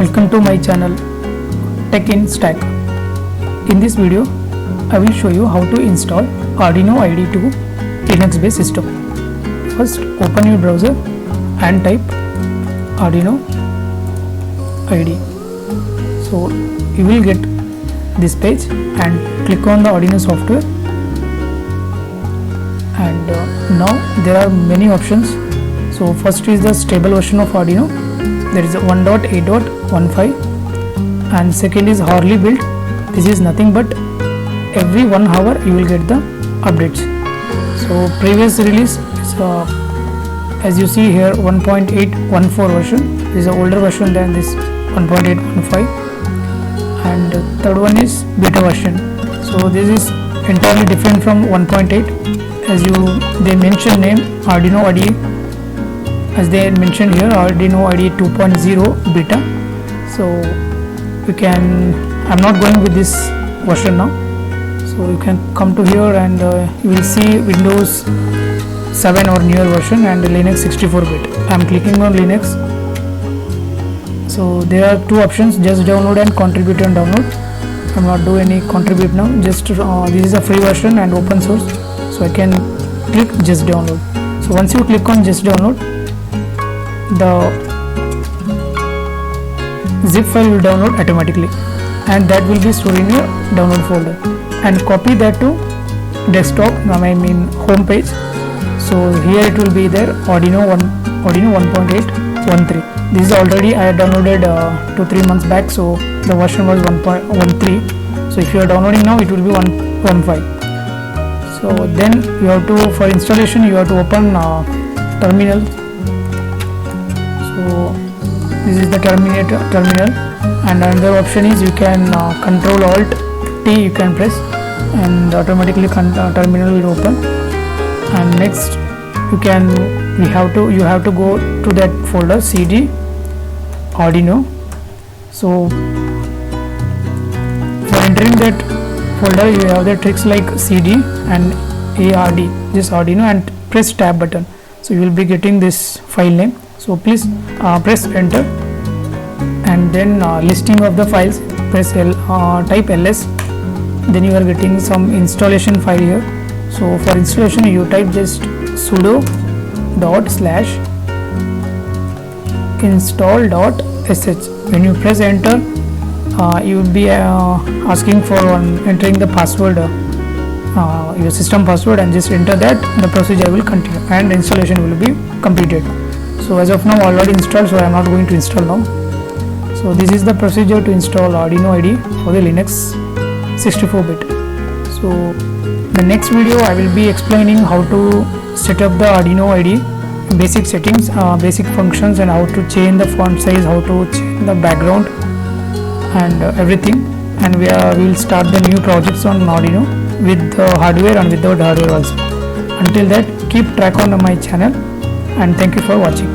Welcome to my channel Tech in Stack. In this video I will show you how to install Arduino IDE to Linux based system. First open your browser and type Arduino IDE. So you will get this page and click on the Arduino software, and now there are many options. So first is the stable version of Arduino, there is a 1.8.15, and second is hourly build. This is nothing but every 1 hour you will get the updates. So previous release is as you see here 1.814 version. This is an older version than this 1.815, and third one is beta version. So this is entirely different from 1.8. as they mention name Arduino IDE, as they mentioned here Arduino IDE 2.0 beta. So you can, I'm not going with this version now. So you can come to here and you will see Windows 7 or newer version and Linux 64-bit. I am clicking on Linux. So there are two options, just download and contribute and download. I am not doing any contribute now, just this is a free version and open source, so I can click just download. So once you click on just download, the zip file will download automatically, and that will be stored in your download folder, and copy that to desktop, I mean home page. So here it will be there Arduino 1.813. This is already I downloaded 2-3 months back, so the version was 1.13. so if you are downloading now it will be 1.15. so then you have to, for installation you have to open terminal. So this is the terminal, and another option is you can Control Alt T you can press, and automatically terminal will open. And next you have to go to that folder CD Arduino. So for entering that folder you have the tricks like CD and ARD, just Arduino, and press tab button. So you will be getting this file name. So please press enter, and then listing of the files, press type ls. Then you are getting some installation file here. So for installation you type just sudo ./install.sh. when you press enter you will be asking for entering the password, your system password, and just enter that. The procedure will continue and installation will be completed. So as of now already installed, so I am not going to install now. So this is the procedure to install Arduino IDE for the Linux 64-bit. So the next video I will be explaining how to set up the Arduino IDE, basic settings, basic functions, and how to change the font size, how to change the background, and everything. And we will start the new projects on Arduino with the hardware and without hardware also. Until that, keep track on my channel, and thank you for watching.